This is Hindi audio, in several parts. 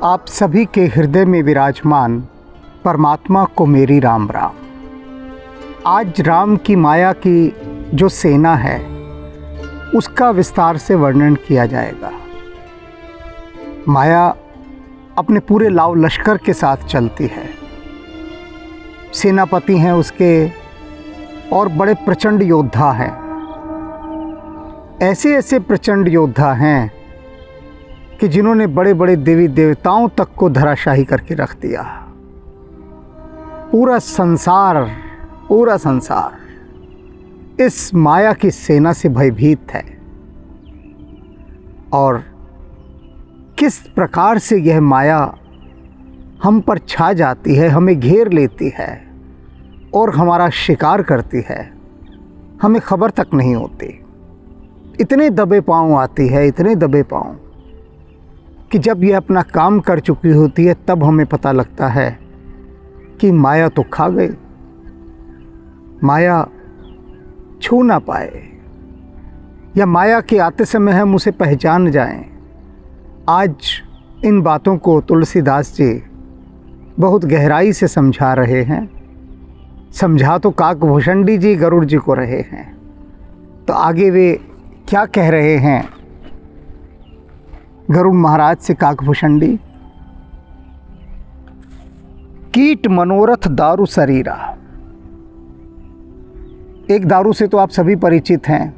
आप सभी के हृदय में विराजमान परमात्मा को मेरी राम राम। आज राम की माया की जो सेना है उसका विस्तार से वर्णन किया जाएगा। माया अपने पूरे लाव लश्कर के साथ चलती है। सेनापति हैं उसके और बड़े प्रचंड योद्धा हैं। ऐसे ऐसे प्रचंड योद्धा हैं कि जिन्होंने बड़े बड़े देवी देवताओं तक को धराशाही करके रख दिया। पूरा संसार इस माया की सेना से भयभीत है। और किस प्रकार से यह माया हम पर छा जाती है, हमें घेर लेती है और हमारा शिकार करती है, हमें खबर तक नहीं होती। इतने दबे पांव आती है, इतने दबे पांव कि जब यह अपना काम कर चुकी होती है तब हमें पता लगता है कि माया तो खा गई, माया छू ना पाए या माया के आते समय हम उसे पहचान जाएं। आज इन बातों को तुलसीदास जी बहुत गहराई से समझा रहे हैं। समझा तो काकभूषणी जी गरुड़ जी को रहे हैं, तो आगे वे क्या कह रहे हैं गरुड़ महाराज से काकभूषणी। कीट मनोरथ दारु शरीरा। एक दारू से तो आप सभी परिचित हैं,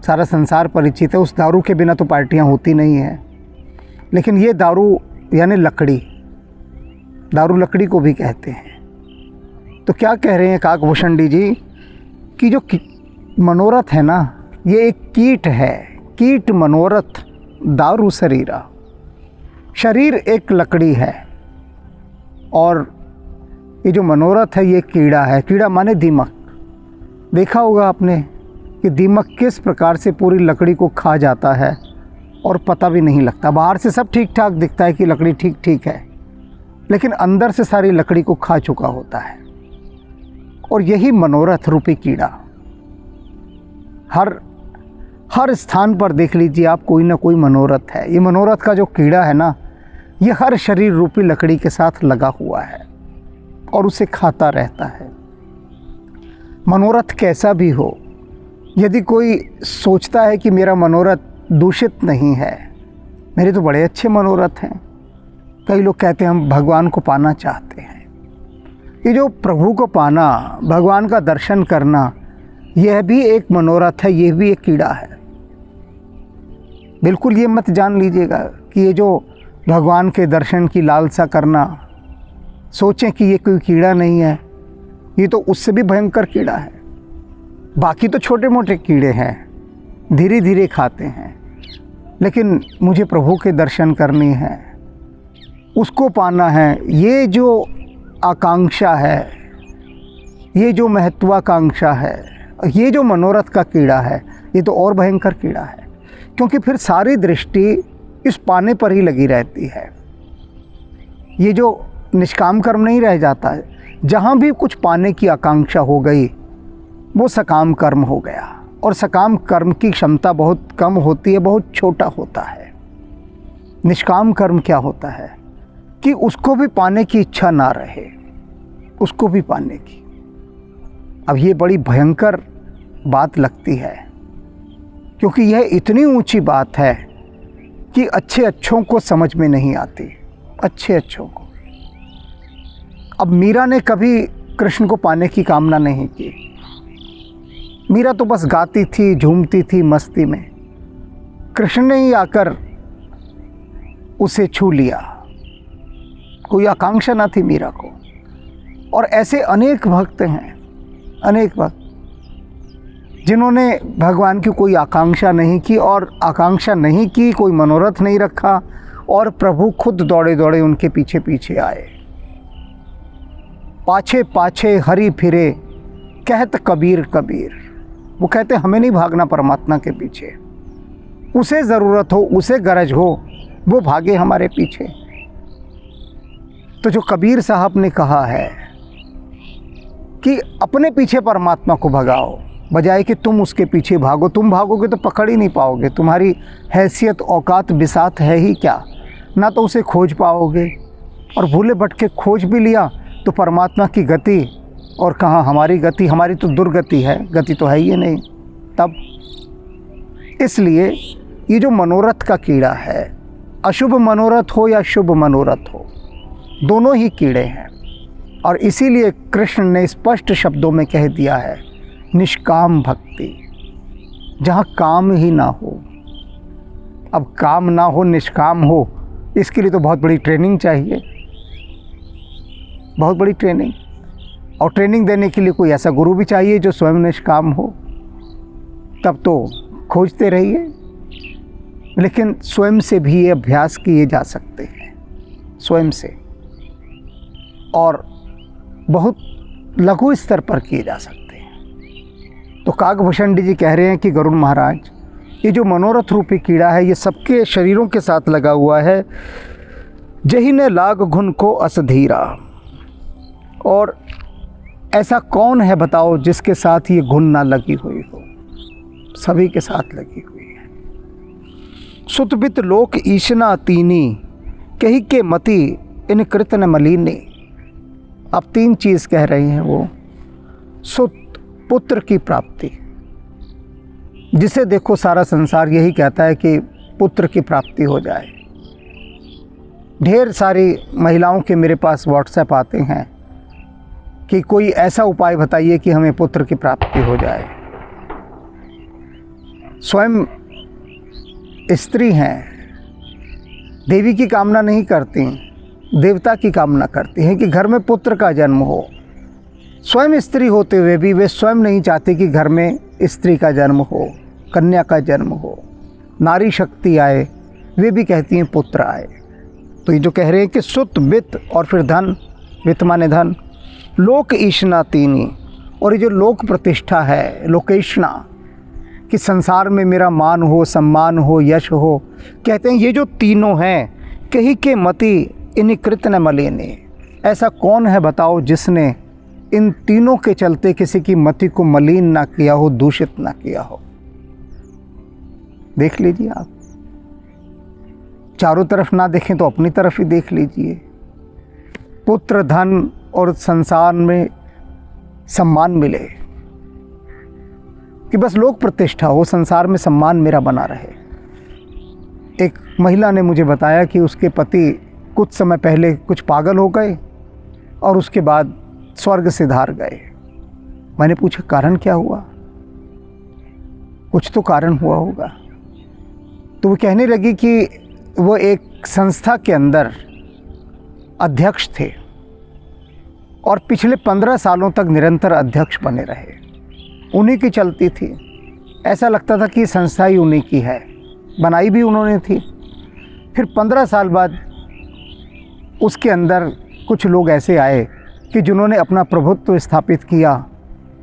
सारा संसार परिचित है। उस दारू के बिना तो पार्टियां होती नहीं हैं। लेकिन ये दारू यानी लकड़ी, दारू लकड़ी को भी कहते हैं। तो क्या कह रहे हैं काकभूषणी जी कि जो मनोरथ है ना, ये एक कीट है। कीट मनोरथ दारू शरीरा। शरीर एक लकड़ी है और ये जो मनोरथ है ये कीड़ा है। कीड़ा माने दीमक। देखा होगा आपने कि दीमक किस प्रकार से पूरी लकड़ी को खा जाता है और पता भी नहीं लगता। बाहर से सब ठीक ठाक दिखता है कि लकड़ी ठीक ठीक है, लेकिन अंदर से सारी लकड़ी को खा चुका होता है। और यही मनोरथ रूपी कीड़ा हर स्थान पर देख लीजिए आप, कोई ना कोई मनोरथ है। ये मनोरथ का जो कीड़ा है ना, ये हर शरीर रूपी लकड़ी के साथ लगा हुआ है और उसे खाता रहता है। मनोरथ कैसा भी हो, यदि कोई सोचता है कि मेरा मनोरथ दूषित नहीं है, मेरे तो बड़े अच्छे मनोरथ हैं। कई लोग कहते हैं हम भगवान को पाना चाहते हैं। ये जो प्रभु को पाना, भगवान का दर्शन करना, यह भी एक मनोरथ है, यह भी एक कीड़ा है। बिल्कुल ये मत जान लीजिएगा कि ये जो भगवान के दर्शन की लालसा करना, सोचें कि ये कोई कीड़ा नहीं है। ये तो उससे भी भयंकर कीड़ा है। बाकी तो छोटे मोटे कीड़े हैं, धीरे धीरे खाते हैं, लेकिन मुझे प्रभु के दर्शन करने हैं, उसको पाना है। ये जो आकांक्षा है, ये जो महत्वाकांक्षा है, ये जो मनोरथ का कीड़ा है, ये तो और भयंकर कीड़ा है। क्योंकि फिर सारी दृष्टि इस पाने पर ही लगी रहती है। ये जो निष्काम कर्म नहीं रह जाता है, जहाँ भी कुछ पाने की आकांक्षा हो गई वो सकाम कर्म हो गया। और सकाम कर्म की क्षमता बहुत कम होती है, बहुत छोटा होता है। निष्काम कर्म क्या होता है कि उसको भी पाने की इच्छा ना रहे, उसको भी पाने की। अब ये बड़ी भयंकर बात लगती है, क्योंकि यह इतनी ऊंची बात है कि अच्छे अच्छों को समझ में नहीं आती, अच्छे अच्छों को। अब मीरा ने कभी कृष्ण को पाने की कामना नहीं की। मीरा तो बस गाती थी, झूमती थी मस्ती में। कृष्ण ने ही आकर उसे छू लिया, कोई आकांक्षा ना थी मीरा को। और ऐसे अनेक भक्त हैं, अनेक भक्त जिन्होंने भगवान की कोई आकांक्षा नहीं की, और आकांक्षा नहीं की, कोई मनोरथ नहीं रखा, और प्रभु खुद दौड़े दौड़े उनके पीछे पीछे आए। पाछे पाछे हरि फिरे कहत कबीर कबीर। वो कहते हमें नहीं भागना परमात्मा के पीछे, उसे ज़रूरत हो, उसे गरज हो, वो भागे हमारे पीछे। तो जो कबीर साहब ने कहा है कि अपने पीछे परमात्मा को भगाओ, बजाय कि तुम उसके पीछे भागो। तुम भागोगे तो पकड़ ही नहीं पाओगे, तुम्हारी हैसियत औकात बिसात है ही क्या। ना तो उसे खोज पाओगे, और भूले भटके खोज भी लिया तो परमात्मा की गति और कहाँ हमारी गति, हमारी तो दुर्गति है, गति तो है ही नहीं। तब इसलिए ये जो मनोरथ का कीड़ा है, अशुभ मनोरथ हो या शुभ मनोरथ हो, दोनों ही कीड़े हैं। और इसीलिए कृष्ण ने स्पष्ट शब्दों में कह दिया है, निष्काम भक्ति, जहाँ काम ही ना हो। अब काम ना हो, निष्काम हो, इसके लिए तो बहुत बड़ी ट्रेनिंग चाहिए, बहुत बड़ी ट्रेनिंग। और ट्रेनिंग देने के लिए कोई ऐसा गुरु भी चाहिए जो स्वयं निष्काम हो। तब तो खोजते रहिए, लेकिन स्वयं से भी ये अभ्यास किए जा सकते हैं, स्वयं से, और बहुत लघु स्तर पर किए जा सकते हैं। तो काकभूषण जी कह रहे हैं कि गरुड़ महाराज, ये जो मनोरथ रूपी कीड़ा है, ये सबके शरीरों के साथ लगा हुआ है। जही ने लाग घुन को असधीरा, और ऐसा कौन है बताओ जिसके साथ ये घुन ना लगी हुई हो? सभी के साथ लगी हुई है। सुतबित लोक ईशना तीनी, कही के मति इन कृत न मलिनी। अब 3 चीज़ कह रही हैं वो। सुत, पुत्र की प्राप्ति, जिसे देखो सारा संसार यही कहता है कि पुत्र की प्राप्ति हो जाए। ढेर सारी महिलाओं के मेरे पास व्हाट्सएप आते हैं कि कोई ऐसा उपाय बताइए कि हमें पुत्र की प्राप्ति हो जाए। स्वयं स्त्री हैं, देवी की कामना नहीं करती, देवता की कामना करती हैं कि घर में पुत्र का जन्म हो। स्वयं स्त्री होते हुए भी वे स्वयं नहीं चाहती कि घर में स्त्री का जन्म हो, कन्या का जन्म हो, नारी शक्ति आए। वे भी कहती हैं पुत्र आए। तो ये जो कह रहे हैं कि सुत, वित्त और फिर धन, वित्त माने धन, लोक ईशना तीनी, और ये जो लोक प्रतिष्ठा है, लोकेशना, कि संसार में मेरा मान हो, सम्मान हो, यश हो, कहते हैं ये जो तीनों हैं, कही के मति इन कृत न मलिनी। ऐसा कौन है बताओ जिसने इन तीनों के चलते किसी की मति को मलिन ना किया हो, दूषित ना किया हो? देख लीजिए आप, चारों तरफ ना देखें तो अपनी तरफ ही देख लीजिए। पुत्र, धन और संसार में सम्मान मिले, कि बस लोक प्रतिष्ठा हो, संसार में सम्मान मेरा बना रहे। एक महिला ने मुझे बताया कि उसके पति कुछ समय पहले कुछ पागल हो गए और उसके बाद स्वर्ग सिधार गए। मैंने पूछा कारण क्या हुआ? कुछ तो कारण हुआ होगा। तो वो कहने लगी कि वो एक संस्था के अंदर अध्यक्ष थे और पिछले 15 सालों तक निरंतर अध्यक्ष बने रहे। उन्हीं की चलती थी, ऐसा लगता था कि संस्था ही उन्हीं की है, बनाई भी उन्होंने थी। फिर 15 साल बाद उसके अंदर कुछ लोग ऐसे आए कि जिन्होंने अपना प्रभुत्व स्थापित किया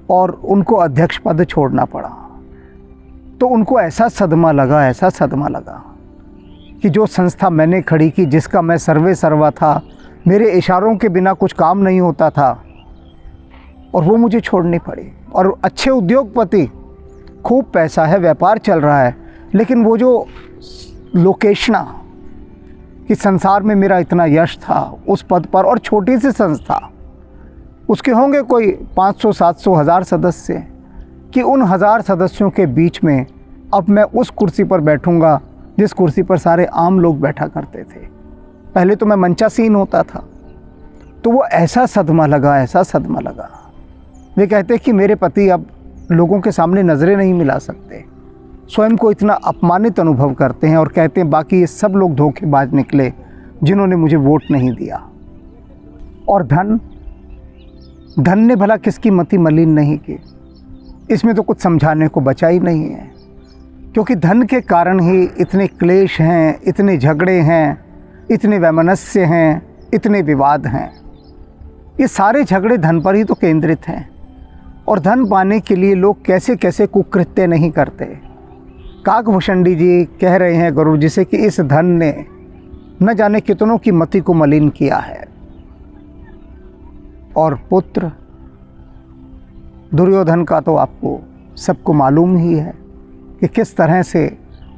और उनको अध्यक्ष पद छोड़ना पड़ा। तो उनको ऐसा सदमा लगा, ऐसा सदमा लगा कि जो संस्था मैंने खड़ी की, जिसका मैं सर्वे सर्वा था, मेरे इशारों के बिना कुछ काम नहीं होता था, और वो मुझे छोड़नी पड़ी। और अच्छे उद्योगपति, खूब पैसा है, व्यापार चल रहा है, लेकिन वो जो लोकेशना कि संसार में मेरा इतना यश था उस पद पर, और छोटी सी संस्था, उसके होंगे कोई 500, 700, 1000 सदस्य, कि उन 1000 सदस्यों के बीच में अब मैं उस कुर्सी पर बैठूंगा जिस कुर्सी पर सारे आम लोग बैठा करते थे। पहले तो मैं मंचासीन होता था। तो वो ऐसा सदमा लगा, ऐसा सदमा लगा। वे कहते कि मेरे पति अब लोगों के सामने नज़रें नहीं मिला सकते, स्वयं को इतना अपमानित अनुभव करते हैं और कहते हैं बाकी ये सब लोग धोखेबाज निकले जिन्होंने मुझे वोट नहीं दिया। और धन ने भला किसकी मति मलिन नहीं की? इसमें तो कुछ समझाने को बचा ही नहीं है, क्योंकि धन के कारण ही इतने क्लेश हैं, इतने झगड़े हैं, इतने वैमनस्य हैं, इतने विवाद हैं। ये सारे झगड़े धन पर ही तो केंद्रित हैं। और धन पाने के लिए लोग कैसे कैसे कुकृत्य नहीं करते। काकभूषण जी कह रहे हैं गुरु जी से कि इस धन ने न जाने कितनों की मति को मलिन किया है। और पुत्र दुर्योधन का तो आपको सबको मालूम ही है कि किस तरह से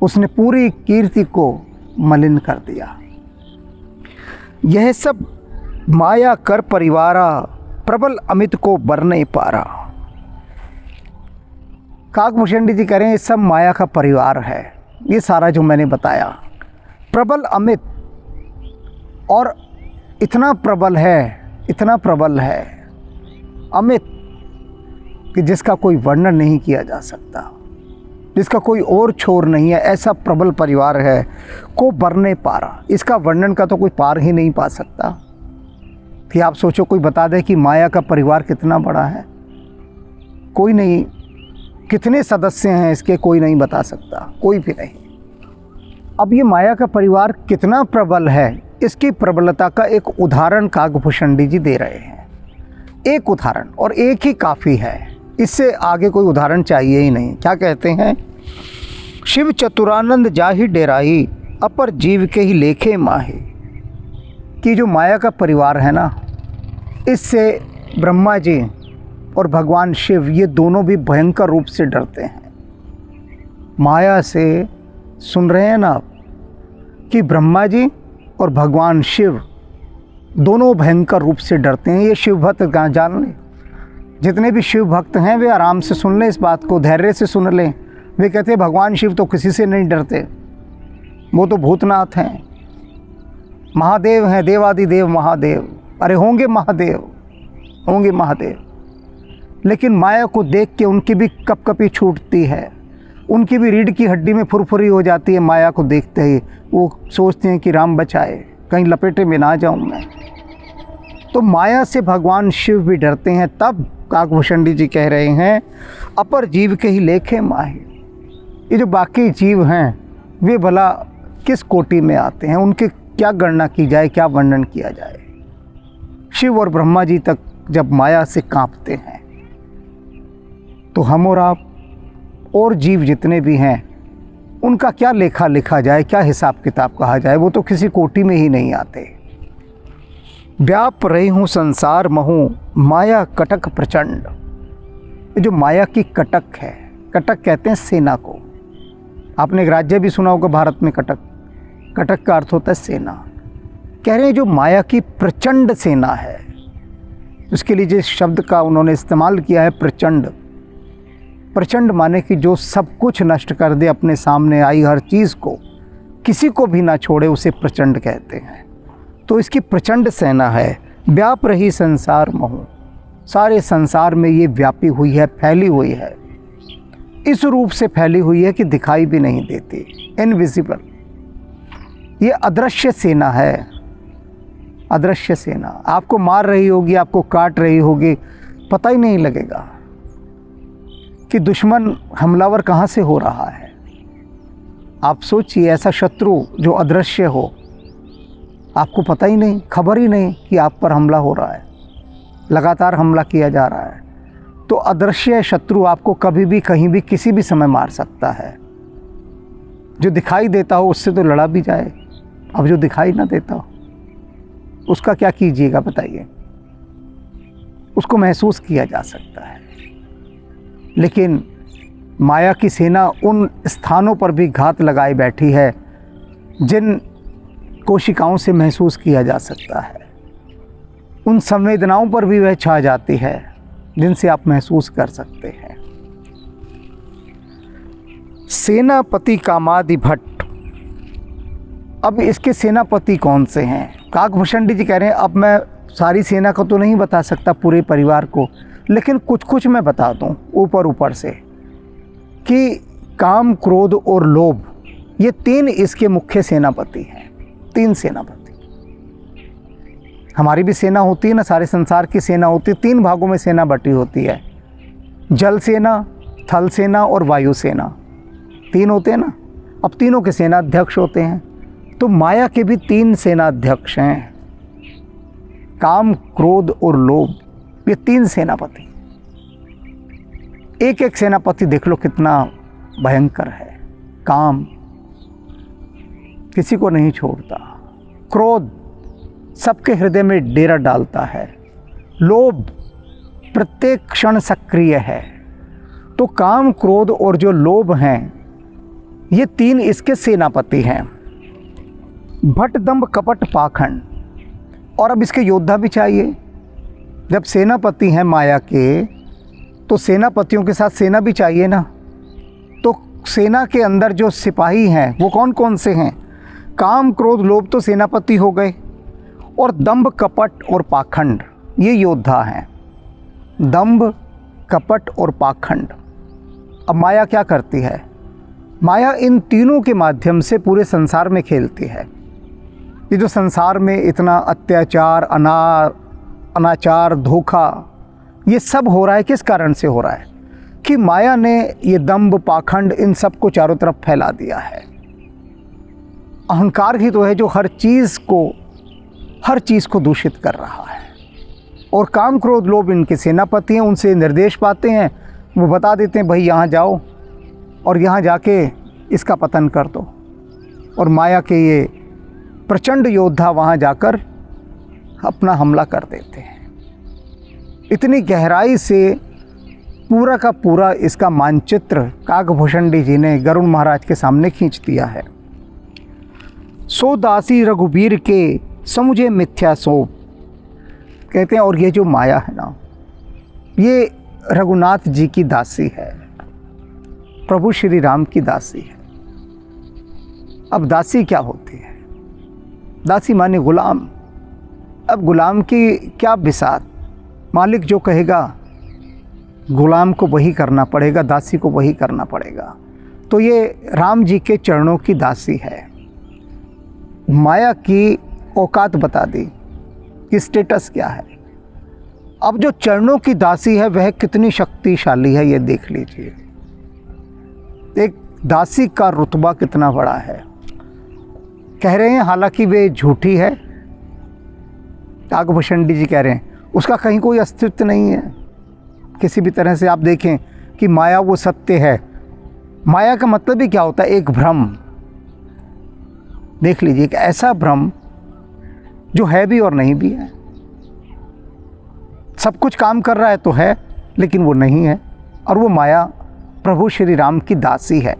उसने पूरी कीर्ति को मलिन कर दिया। यह सब माया कर परिवारा, प्रबल अमित को बर नहीं पारा। काकभूषण जी कह रहे हैं ये सब माया का परिवार है। ये सारा जो मैंने बताया प्रबल अमित, और इतना प्रबल है अमित कि जिसका कोई वर्णन नहीं किया जा सकता, जिसका कोई और छोर नहीं है। ऐसा प्रबल परिवार है को बरने पारा, इसका वर्णन का तो कोई पार ही नहीं पा सकता। कि आप सोचो कोई बता दे कि माया का परिवार कितना बड़ा है, कोई नहीं। कितने सदस्य हैं इसके, कोई नहीं बता सकता, कोई भी नहीं। अब ये माया का परिवार कितना प्रबल है, इसकी प्रबलता का एक उदाहरण काकभूषण जी दे रहे हैं। एक उदाहरण, और एक ही काफ़ी है, इससे आगे कोई उदाहरण चाहिए ही नहीं। क्या कहते हैं? शिव चतुरानंद जाहि डेराही, अपर जीव के ही लेखे माही। कि जो माया का परिवार है ना, इससे ब्रह्मा जी और भगवान शिव ये दोनों भी भयंकर रूप से डरते हैं। माया से सुन रहे हैं ना आप, कि ब्रह्मा जी और भगवान शिव दोनों भयंकर रूप से डरते हैं। ये शिव भक्त जान लें, जितने भी शिव भक्त हैं वे आराम से सुन लें, इस बात को धैर्य से सुन लें। वे कहते हैं भगवान शिव तो किसी से नहीं डरते, वो तो भूतनाथ हैं, महादेव हैं, देवादिदेव महादेव। अरे होंगे महादेव, लेकिन माया को देख के उनकी भी कपकपी छूटती है, उनकी भी रीढ़ की हड्डी में फुरफुरी हो जाती है। माया को देखते ही वो सोचते हैं कि राम बचाए, कहीं लपेटे में ना जाऊं मैं। तो माया से भगवान शिव भी डरते हैं। तब काकभूषण जी कह रहे हैं अपर जीव के ही लेखे माही। ये जो बाकी जीव हैं वे भला किस कोटि में आते हैं, उनकी क्या गणना की जाए, क्या वर्णन किया जाए। शिव और ब्रह्मा जी तक जब माया से कांपते हैं, तो हम और आप और जीव जितने भी हैं उनका क्या लेखा लिखा जाए, क्या हिसाब किताब कहा जाए। वो तो किसी कोटि में ही नहीं आते। व्याप रही हूँ संसार महू, माया कटक प्रचंड। ये जो माया की कटक है, कटक कहते हैं सेना को। आपने एक राज्य भी सुना होगा भारत में, कटक। कटक का अर्थ होता है सेना। कह रहे हैं जो माया की प्रचंड सेना है, उसके लिए जिस शब्द का उन्होंने इस्तेमाल किया है प्रचंड। प्रचंड माने कि जो सब कुछ नष्ट कर दे, अपने सामने आई हर चीज़ को, किसी को भी ना छोड़े, उसे प्रचंड कहते हैं। तो इसकी प्रचंड सेना है। व्याप रही संसार महू, सारे संसार में ये व्यापी हुई है, फैली हुई है। इस रूप से फैली हुई है कि दिखाई भी नहीं देती, इनविजिबल। ये अदृश्य सेना है, अदृश्य सेना। आपको मार रही होगी, आपको काट रही होगी, पता ही नहीं लगेगा कि दुश्मन हमलावर कहाँ से हो रहा है। आप सोचिए, ऐसा शत्रु जो अदृश्य हो, आपको पता ही नहीं, खबर ही नहीं कि आप पर हमला हो रहा है, लगातार हमला किया जा रहा है। तो अदृश्य शत्रु आपको कभी भी, कहीं भी, किसी भी समय मार सकता है। जो दिखाई देता हो उससे तो लड़ा भी जाए, अब जो दिखाई ना देता हो उसका क्या कीजिएगा बताइए। उसको महसूस किया जा सकता है, लेकिन माया की सेना उन स्थानों पर भी घात लगाए बैठी है जिन कोशिकाओं से महसूस किया जा सकता है। उन संवेदनाओं पर भी वह छा जाती है जिनसे आप महसूस कर सकते हैं। सेनापति कामादि भट्ट। अब इसके सेनापति कौन से हैं? काकभूषण जी कह रहे हैं अब मैं सारी सेना को तो नहीं बता सकता, पूरे परिवार को, लेकिन कुछ कुछ मैं बता दूं ऊपर ऊपर से, कि काम, क्रोध और लोभ, ये तीन इसके मुख्य सेनापति हैं। तीन सेनापति। हमारी भी सेना होती है ना, सारे संसार की सेना होती है। तीन भागों में सेना बटी होती है, जल सेना, थल सेना और वायु सेना। तीन होते हैं ना। अब तीनों के सेना अध्यक्ष होते हैं। तो माया के भी तीन सेना अध्यक्ष हैं, काम, क्रोध और लोभ। ये तीन सेनापति। एक एक सेनापति देख लो कितना भयंकर है। काम किसी को नहीं छोड़ता, क्रोध सबके हृदय में डेरा डालता है, लोभ प्रत्येक क्षण सक्रिय है। तो काम, क्रोध और जो लोभ हैं, ये तीन इसके सेनापति हैं। भट, दंभ, कपट, पाखंड, और अब इसके योद्धा भी चाहिए। जब सेनापति हैं माया के, तो सेनापतियों के साथ सेना भी चाहिए ना। तो सेना के अंदर जो सिपाही हैं वो कौन कौन से हैं? काम, क्रोध, लोभ तो सेनापति हो गए, और दंभ, कपट और पाखंड ये योद्धा हैं। दंभ, कपट और पाखंड। अब माया क्या करती है? माया इन तीनों के माध्यम से पूरे संसार में खेलती है। ये जो संसार में इतना अत्याचार, अनाचार, धोखा, ये सब हो रहा है, किस कारण से हो रहा है? कि माया ने ये दंभ, पाखंड इन सब को चारों तरफ फैला दिया है। अहंकार ही तो है जो हर चीज़ को दूषित कर रहा है। और काम, क्रोध, लोभ इनके सेनापति हैं, उनसे निर्देश पाते हैं, वो बता देते हैं भाई यहाँ जाओ और यहाँ जाके इसका पतन कर दो। और माया के ये प्रचंड योद्धा वहाँ जाकर अपना हमला कर देते हैं। इतनी गहराई से पूरा का पूरा इसका मानचित्र काकभूषणी जी ने गरुड़ महाराज के सामने खींच दिया है। सो दासी रघुबीर के समुझे मिथ्या सो, कहते हैं। और ये जो माया है ना, ये रघुनाथ जी की दासी है, प्रभु श्री राम की दासी है। अब दासी क्या होती है? दासी माने गुलाम। अब गुलाम की क्या बिसात, मालिक जो कहेगा गुलाम को वही करना पड़ेगा, दासी को वही करना पड़ेगा। तो ये राम जी के चरणों की दासी है। माया की औकात बता दी कि स्टेटस क्या है। अब जो चरणों की दासी है वह कितनी शक्तिशाली है, ये देख लीजिए। एक दासी का रुतबा कितना बड़ा है। कह रहे हैं हालांकि वे झूठी है, काकभूषणी जी कह रहे हैं उसका कहीं कोई अस्तित्व नहीं है। किसी भी तरह से आप देखें कि माया वो सत्य है। माया का मतलब ही क्या होता है? एक भ्रम। देख लीजिए, एक ऐसा भ्रम जो है भी और नहीं भी है। सब कुछ काम कर रहा है तो है, लेकिन वो नहीं है। और वो माया प्रभु श्री राम की दासी है।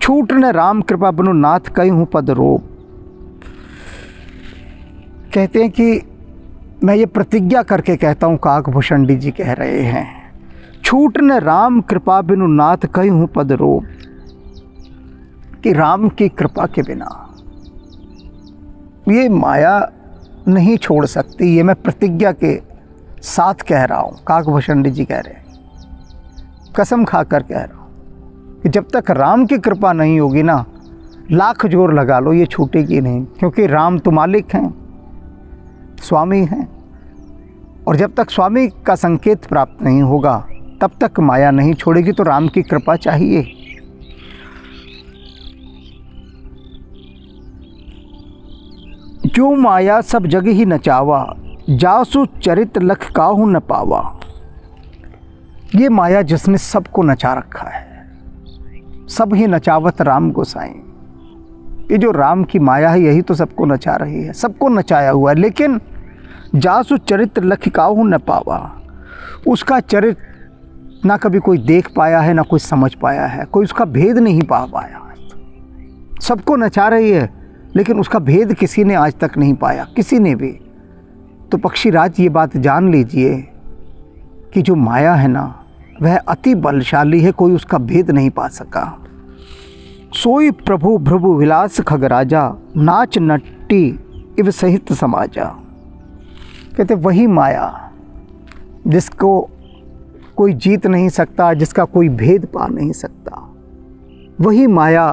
छूट न राम कृपा बनु नाथ कहीं हूँ पद रोप। कहते हैं कि मैं ये प्रतिज्ञा करके कहता हूँ, काकभूषणी जी कह रहे हैं, छूट न राम कृपा बिनु नाथ कहीं हूँ पद रोप, कि राम की कृपा के बिना ये माया नहीं छोड़ सकती। ये मैं प्रतिज्ञा के साथ कह रहा हूँ, काकभूषणी जी कह रहे हैं, कसम खाकर कह रहा हूँ कि जब तक राम की कृपा नहीं होगी ना, लाख जोर लगा लो, ये छूटेगी नहीं। क्योंकि राम तो मालिक हैं, स्वामी हैं, और जब तक स्वामी का संकेत प्राप्त नहीं होगा तब तक माया नहीं छोड़ेगी। तो राम की कृपा चाहिए। जो माया सब जग ही नचावा, जासु चरित लख काहू न पावा। ये माया जिसने सबको नचा रखा है, सब ही नचावत राम गोसाई। ये जो राम की माया है यही तो सबको नचा रही है, सबको नचाया हुआ है। लेकिन जासु चरित्र लख काहू न पावा, उसका चरित्र ना कभी कोई देख पाया है, ना कोई समझ पाया है, कोई उसका भेद नहीं पा पाया। सबको नचा रही है लेकिन उसका भेद किसी ने आज तक नहीं पाया, किसी ने भी। तो पक्षीराज ये बात जान लीजिए कि जो माया है ना वह अति बलशाली है, कोई उसका भेद नहीं पा सका। सोई प्रभु भ्रभु विलास खगराजा, नाच नट्टी इव सहित समाजा। कहते वही माया जिसको कोई जीत नहीं सकता, जिसका कोई भेद पा नहीं सकता, वही माया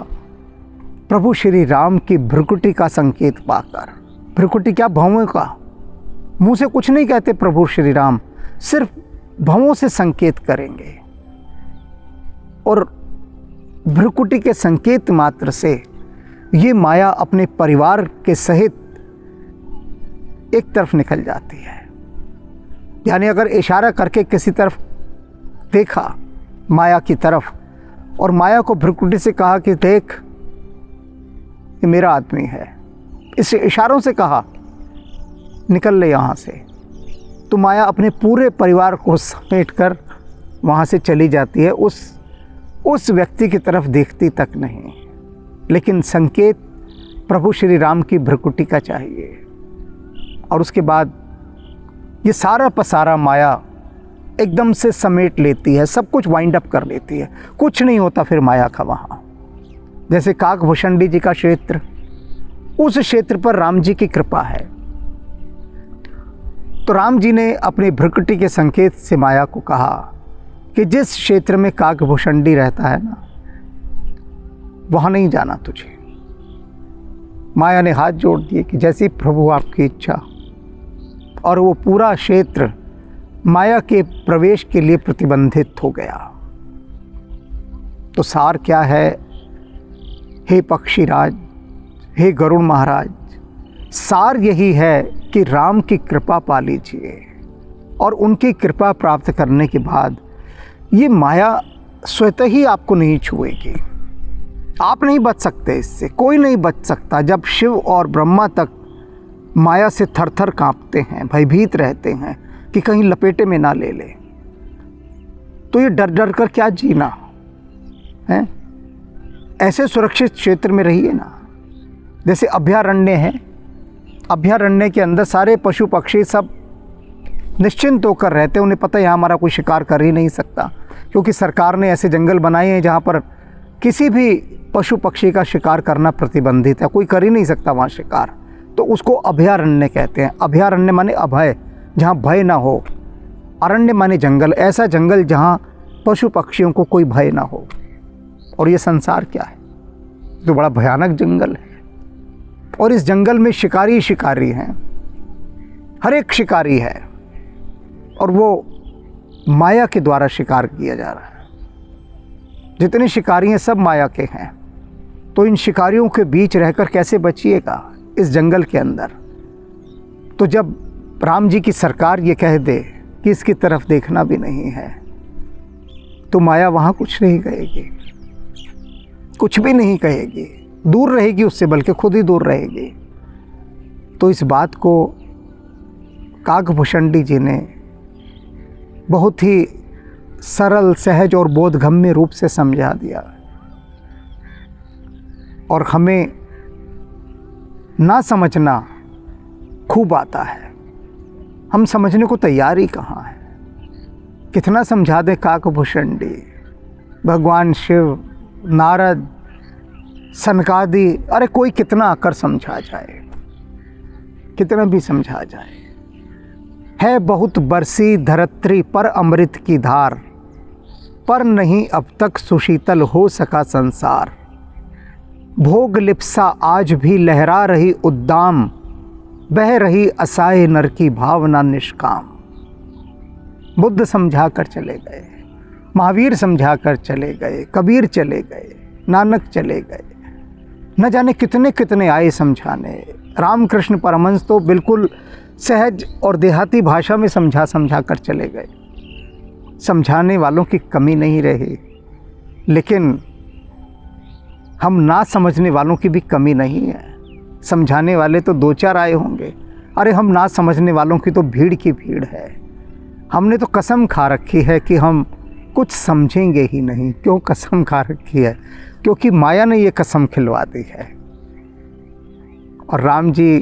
प्रभु श्री राम की भ्रुकुटी का संकेत पाकर, भ्रुकुटी क्या, भवों का, मुंह से कुछ नहीं कहते प्रभु श्री राम, सिर्फ भवों से संकेत करेंगे। और भ्रुकुटी के संकेत मात्र से ये माया अपने परिवार के सहित एक तरफ निकल जाती है। यानी अगर इशारा करके किसी तरफ देखा माया की तरफ, और माया को भ्रुकुटी से कहा कि देख ये मेरा आदमी है, इस इशारों से कहा निकल ले यहाँ से, तो माया अपने पूरे परिवार को समेट कर वहाँ से चली जाती है। उस व्यक्ति की तरफ देखती तक नहीं। लेकिन संकेत प्रभु श्री राम की भ्रुकुटी का चाहिए। और उसके बाद ये सारा पसारा माया एकदम से समेट लेती है, सब कुछ वाइंड अप कर लेती है, कुछ नहीं होता फिर माया का वहाँ। जैसे काकभूषणी जी का क्षेत्र, उस क्षेत्र पर राम जी की कृपा है, तो राम जी ने अपने भ्रुकुटी के संकेत से माया को कहा कि जिस क्षेत्र में काकभूषणी रहता है ना, वहाँ नहीं जाना तुझे। माया ने हाथ जोड़ दिए कि जैसी प्रभु आपकी इच्छा, और वो पूरा क्षेत्र माया के प्रवेश के लिए प्रतिबंधित हो गया। तो सार क्या है, हे पक्षीराज, हे गरुड़ महाराज, सार यही है कि राम की कृपा पा लीजिए, और उनकी कृपा प्राप्त करने के बाद ये माया स्वतः ही आपको नहीं छुएगी। आप नहीं बच सकते इससे, कोई नहीं बच सकता। जब शिव और ब्रह्मा तक माया से थर थर काँपते हैं, भयभीत रहते हैं कि कहीं लपेटे में ना ले ले, तो ये डर डर कर क्या जीना है। ऐसे सुरक्षित क्षेत्र में रहिए ना। जैसे अभयारण्य है, अभयारण्य के अंदर सारे पशु पक्षी सब निश्चिंत होकर रहते हैं, उन्हें पता है यहाँ हमारा कोई शिकार कर ही नहीं सकता, क्योंकि सरकार ने ऐसे जंगल बनाए हैं जहाँ पर किसी भी पशु पक्षी का शिकार करना प्रतिबंधित है, कोई कर ही नहीं सकता वहाँ शिकार। तो उसको अभयारण्य कहते हैं। अभयारण्य माने अभय, जहाँ भय ना हो। अरण्य माने जंगल, ऐसा जंगल जहाँ पशु पक्षियों को कोई भय ना हो। और ये संसार क्या है, तो बड़ा भयानक जंगल है, और इस जंगल में शिकारी शिकारी हैं, हर एक शिकारी है, और वो माया के द्वारा शिकार किया जा रहा है। जितने शिकारी हैं सब माया के हैं। तो इन शिकारियों के बीच रहकर कैसे बचिएगा इस जंगल के अंदर। तो जब राम जी की सरकार ये कह दे कि इसकी तरफ देखना भी नहीं है, तो माया वहाँ कुछ नहीं कहेगी, कुछ भी नहीं कहेगी, दूर रहेगी उससे, बल्कि खुद ही दूर रहेगी। तो इस बात को काकभूषणी जी ने बहुत ही सरल, सहज और बोधगम्य रूप से समझा दिया। और हमें ना समझना खूब आता है, हम समझने को तैयार ही कहाँ हैं। कितना समझा दें काकभूषणी, भगवान शिव, नारद, सनकादि, अरे कोई कितना आकर समझा जाए, कितना भी समझा जाए। है बहुत बरसी धरत्री पर अमृत की धार, पर नहीं अब तक सुशीतल हो सका संसार। भोग लिप्सा आज भी लहरा रही उद्दाम, बह रही असहाय नर की भावना निष्काम। बुद्ध समझा कर चले गए, महावीर समझा कर चले गए, कबीर चले गए, नानक चले गए, न जाने कितने कितने आए समझाने। रामकृष्ण परमहंस तो बिल्कुल सहज और देहाती भाषा में समझा कर चले गए। समझाने वालों की कमी नहीं रही, लेकिन हम ना समझने वालों की भी कमी नहीं है। समझाने वाले तो दो चार आए होंगे, अरे हम ना समझने वालों की तो भीड़ की भीड़ है। हमने तो कसम खा रखी है कि हम कुछ समझेंगे ही नहीं। क्यों कसम खा रखी है? क्योंकि माया ने ये कसम खिलवा दी है। और राम जी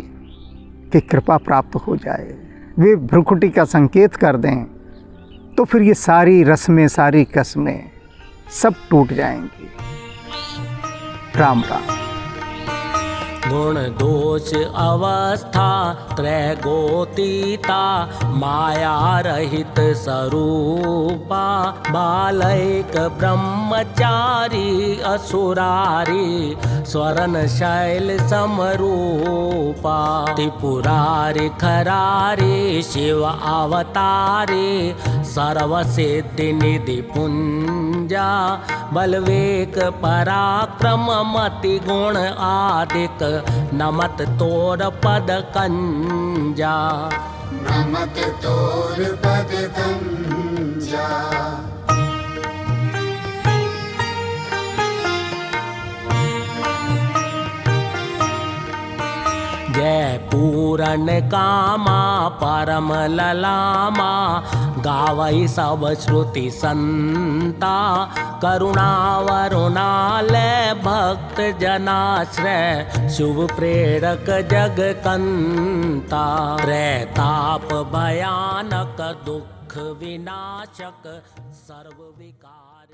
की कृपा प्राप्त हो जाए, वे भ्रुकुटी का संकेत कर दें, तो फिर ये सारी रस्में, सारी कसमें सब टूट जाएंगी। राम राम। गुण दोष अवस्था त्रैगोतीता, माया रहित स्वरूपा। बालैक ब्रह्मचारी असुरारी, स्वरण शैल समरूपा। त्रिपुरारी खरारी शिव अवतारी, सर्वसिद्धि निधि पुंजा। बलवेक पराक्रम मति गुण आदिक, नमत तोर पद कंजा। नमत तोर पद कंजा। जय पूरन कामा परम ललामा, गावई सब श्रुति संता, करुणावरुणालय भक्त जनाश्रय, शुभ प्रेरक जग कंता, त्रैताप भयानक दुख विनाशक, सर्व विकार